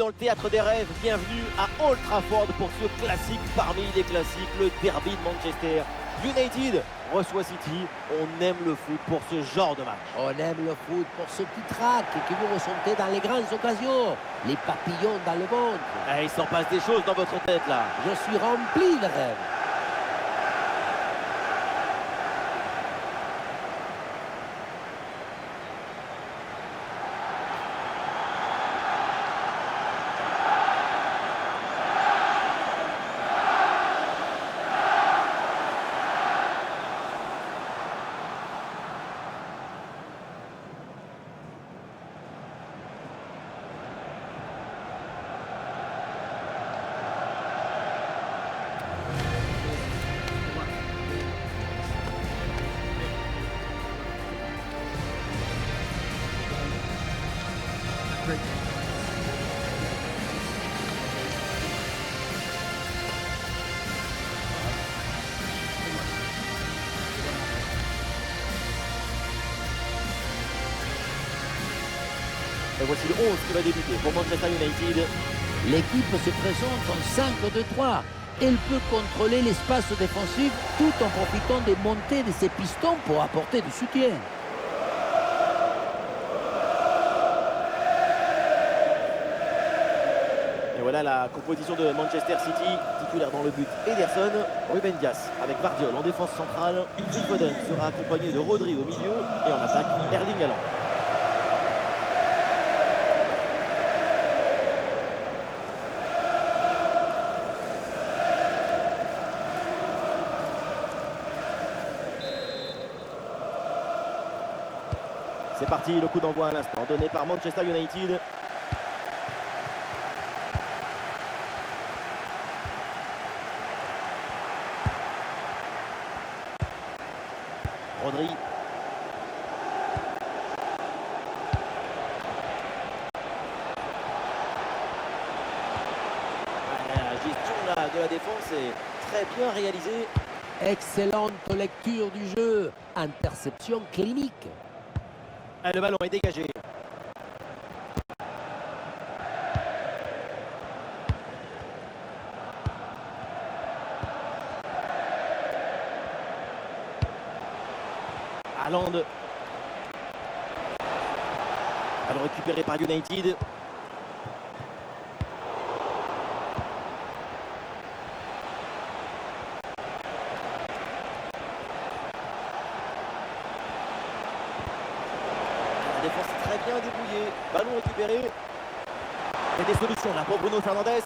Dans le théâtre des rêves, bienvenue à Old Trafford pour ce classique parmi les classiques, le derby de Manchester. United reçoit City, on aime le foot pour ce genre de match. On aime le foot pour ce petit trac que vous ressentez dans les grandes occasions, les papillons dans le ventre. Ah, il s'en passe des choses dans votre tête là. Je suis rempli de rêves. Et voici le 11 qui va débuter pour Manchester United. L'équipe se présente en 5-2-3. Elle peut contrôler l'espace défensif tout en profitant des montées de ses pistons pour apporter du soutien. Et voilà la composition de Manchester City. Titulaire dans le but, Ederson, Ruben Dias avec Vardiol en défense centrale. Phil Foden sera accompagné de Rodri au milieu et en attaque, Erling Haaland. C'est parti, le coup d'envoi à l'instant donné par Manchester United. Rodri. La gestion là, de la défense est très bien réalisée. Excellente lecture du jeu. Interception clinique. Et le ballon est dégagé. Haaland. Ballon récupéré par United. La défense est très bien débrouillée. Ballon récupéré. Il y a des solutions là pour Bruno Fernandes. Et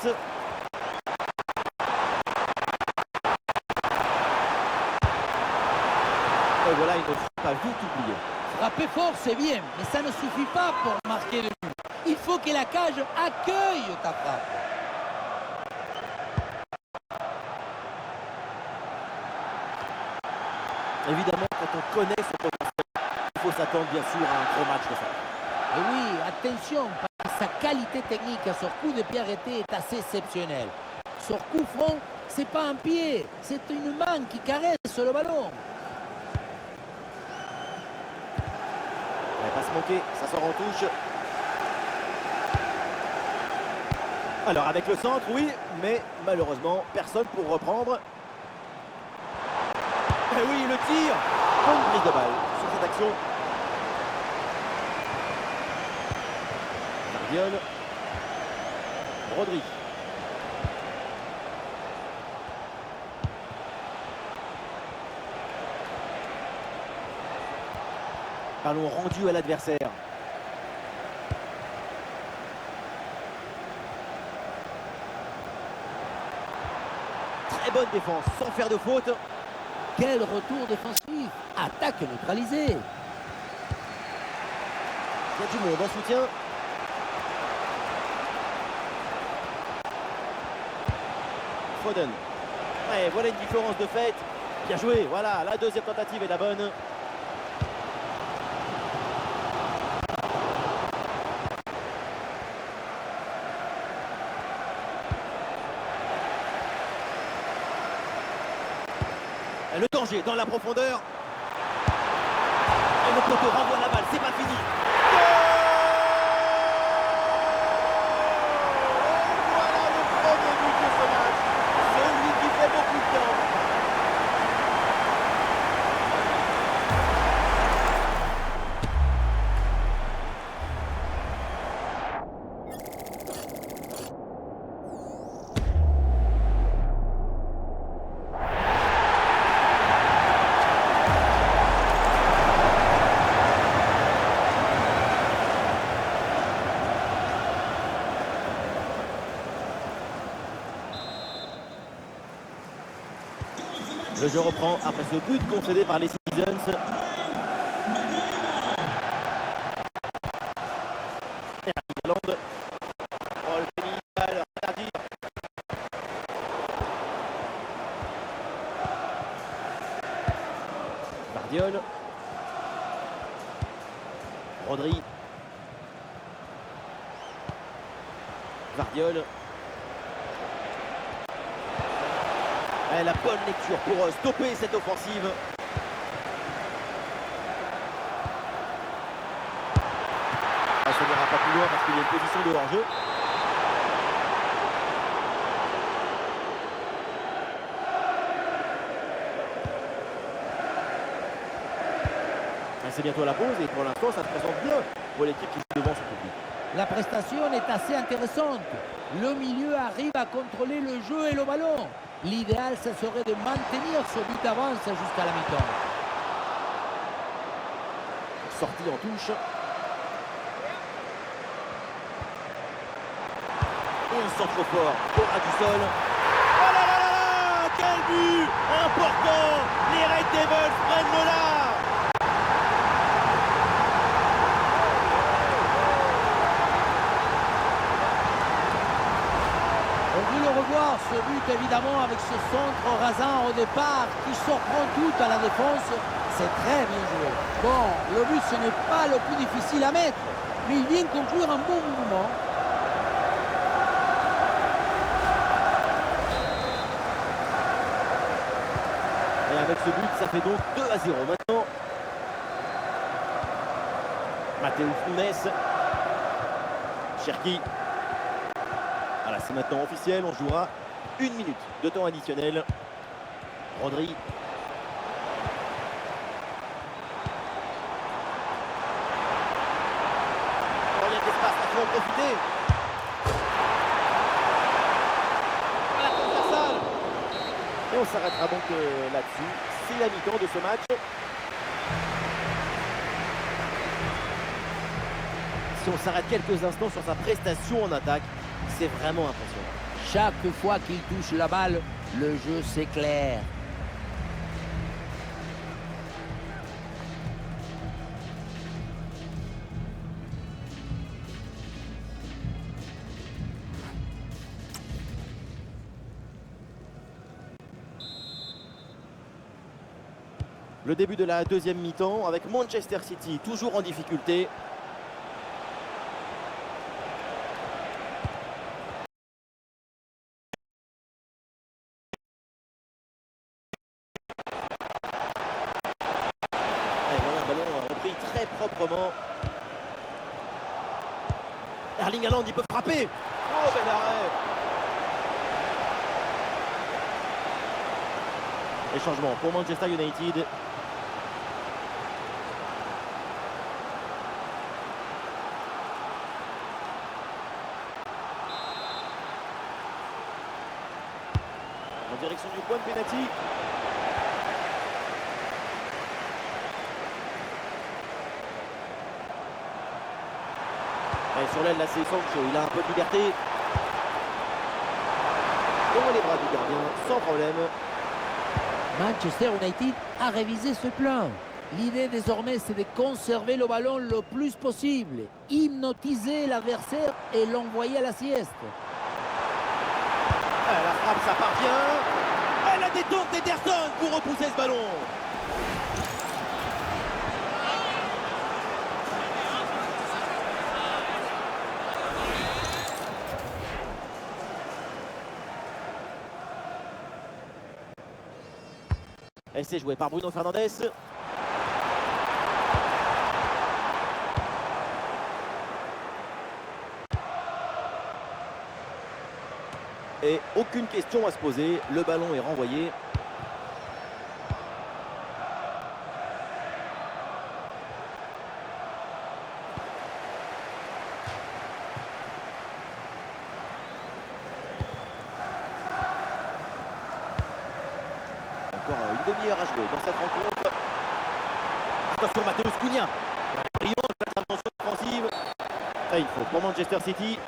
voilà, il ne faut pas vite oublier. Frapper fort, c'est bien, mais ça ne suffit pas pour marquer le but. Il faut que la cage accueille ta frappe. Évidemment, quand on connaît son potentiel, il faut s'attendre bien sûr à un gros match de ça. Et oui, attention, parce que sa qualité technique à son coup de pied arrêté est assez exceptionnelle. Son coup franc, c'est pas un pied, c'est une main qui caresse le ballon. Elle va pas se manquer, ça sort en touche. Alors avec le centre, oui, mais malheureusement, personne pour reprendre. Et oui, le tir. Bonne prise de balle sur cette action. Vardiol. Rodri. Ballon rendu à l'adversaire. Très bonne défense, sans faire de faute. Quel retour défensif. Attaque neutralisée. Il y a du monde en soutien. Foden. Ouais, voilà une différence de fait. Bien joué, voilà, la deuxième tentative est la bonne. Le danger dans la profondeur. Et le poteau renvoie la balle, c'est pas fini. Le jeu reprend après ce but concédé par les Citizens. Haaland. Oh, le pénal, interdit. Guardiola. Rodri. Guardiola. La bonne lecture pour stopper cette offensive. Ça n'ira pas plus loin parce qu'il y a une position de hors-jeu. C'est bientôt la pause et pour l'instant ça se présente bien pour l'équipe qui est devant son public. La prestation est assez intéressante. Le milieu arrive à contrôler le jeu et le ballon. L'idéal, ce serait de maintenir ce but d'avance jusqu'à la mi-temps. Sortie en touche. Et un centre fort pour Adusol. Oh là là là là, quel but important. Les Red Devils prennent le large. Revoir ce but évidemment avec ce centre rasant au départ qui surprend tout à la défense, c'est très bien joué. Bon, le but ce n'est pas le plus difficile à mettre, mais il vient conclure un bon mouvement. Et avec ce but, ça fait donc 2-0 maintenant. Matteo Nunes. Cherki. Voilà, c'est maintenant officiel, on jouera 1 minute de temps additionnel. Rodri. Oh, il y a de l'espace, il faut en profiter. La transversale. Et on s'arrêtera donc là-dessus. C'est la mi-temps de ce match. Si on s'arrête quelques instants sur sa prestation en attaque, c'est vraiment impressionnant. Chaque fois qu'il touche la balle, le jeu s'éclaire. Le début de la deuxième mi-temps avec Manchester City toujours en difficulté. Très proprement. Erling Haaland, il peut frapper. Oh, bel arrêt. Les changements pour Manchester United. En direction du point de pénalty. Et sur l'aile, là, c'est Sancho. Il a un peu de liberté. Dans les bras du gardien, sans problème. Manchester United a révisé ce plan. L'idée désormais, c'est de conserver le ballon le plus possible, hypnotiser l'adversaire et l'envoyer à la sieste. La frappe, ça parvient. La détente d'Ederson pour repousser ce ballon. Elle s'est jouée par Bruno Fernandes. Et aucune question à se poser. Le ballon est renvoyé. Encore une demi-heure à jouer dans cette rencontre. Attention, Matheus Cunha. Brillante intervention offensive. Ça, il faut pour Manchester City.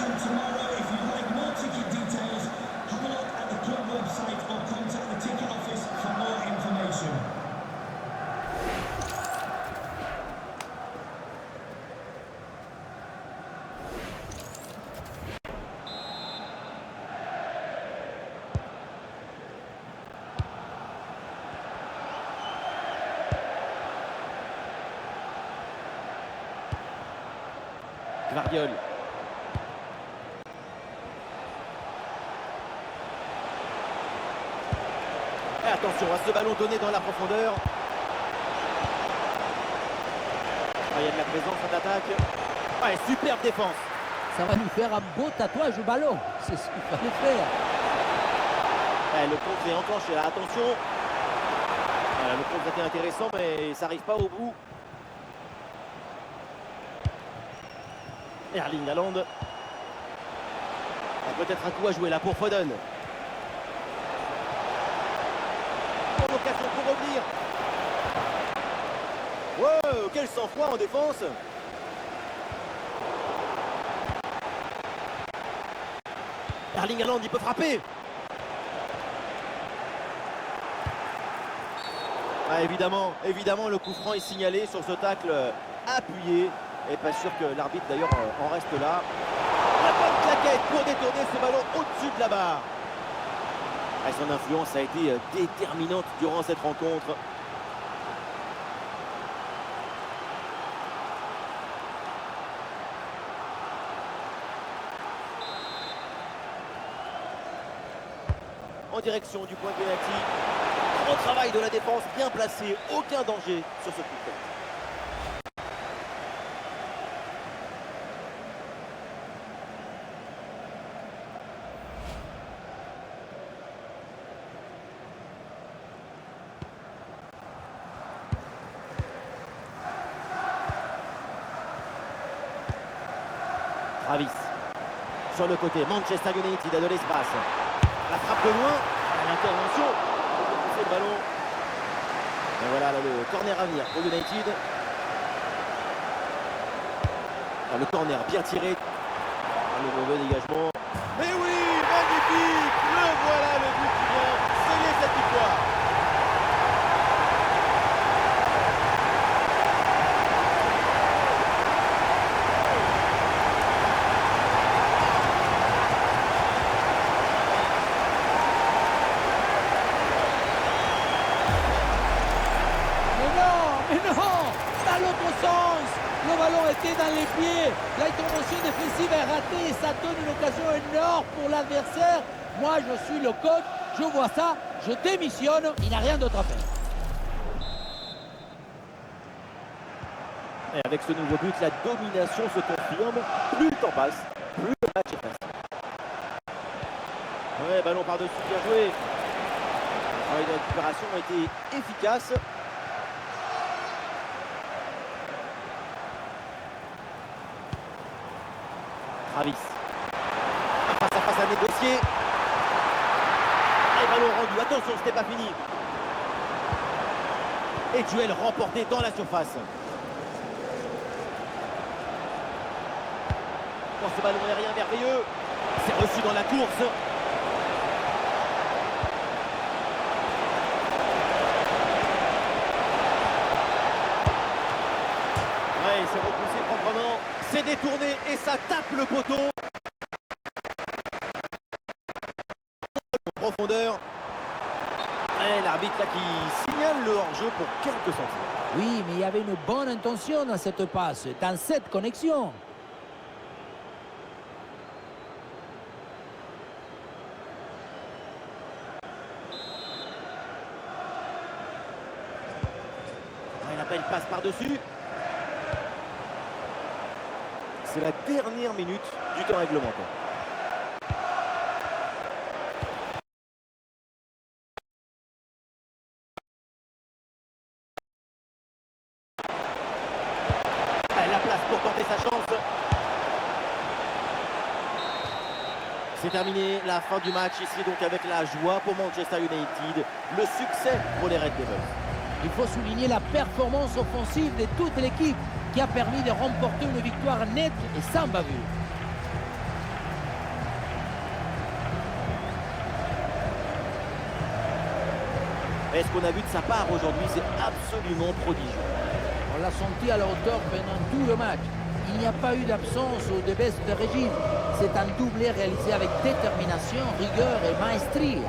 Tomorrow, if you like more ticket details, have a look at the club Gvardiol. Et attention à ce ballon donné dans la profondeur. Ah, il y a de la présence en attaque. Ouais, superbe défense. Ça va nous faire un beau tatouage au ballon. C'est ce qu'il fallait faire. Ouais, le contre est enclenché là, attention. Voilà, le contre était intéressant, mais ça n'arrive pas au bout. Erling Haaland. Peut-être un coup à jouer là pour Foden. Bonne occasion pour revenir. Wow, quel sang-froid en défense. Erling Haaland, il peut frapper. Ah, évidemment, le coup franc est signalé sur ce tacle appuyé. Et pas sûr que l'arbitre d'ailleurs en reste là. La bonne claquette pour détourner ce ballon au-dessus de la barre. Et son influence a été déterminante durant cette rencontre. En direction du point de pénalty. Grand travail de la défense, bien placé, aucun danger sur ce coup de tête. Travis sur le côté, Manchester United a de l'espace. La frappe de loin, l'intervention pour pousser le ballon. Et voilà là, le corner à venir pour United. Ah, le corner bien tiré. Ah, le mauvais dégagement. Mais oui, magnifique. Le voilà, le but qui vient sceller cette victoire. Dans l'autre sens, le ballon était dans les pieds, l'intervention défensive est ratée et ça donne une occasion énorme pour l'adversaire. Moi je suis le coach, je vois ça, je démissionne, il n'a rien d'autre à faire. Et avec ce nouveau but, la domination se confirme. Plus le temps passe, plus le match est facile. Ouais, ballon par-dessus, bien joué. Ouais, la récupération a été efficace. Travis. Face à face à négocier. Et ballon rendu. Attention, ce n'est pas fini. Et duel remporté dans la surface. Pour ce ballon aérien merveilleux. C'est reçu dans la course. Ouais, c'est repoussé proprement. C'est détourné et ça tape le poteau. En profondeur. Et l'arbitre là qui signale le hors-jeu pour quelques centimes. Oui, mais il y avait une bonne intention dans cette passe, dans cette connexion. Ouais, la belle passe par-dessus. C'est la dernière minute du temps réglementaire. La place pour tenter sa chance. C'est terminé, la fin du match ici donc avec la joie pour Manchester United, le succès pour les Red Devils. Il faut souligner la performance offensive de toute l'équipe qui a permis de remporter une victoire nette et sans bavure. Et ce qu'on a vu de sa part aujourd'hui, c'est absolument prodigieux. On l'a senti à la hauteur pendant tout le match. Il n'y a pas eu d'absence ou de baisse de régime. C'est un doublé réalisé avec détermination, rigueur et maestrie.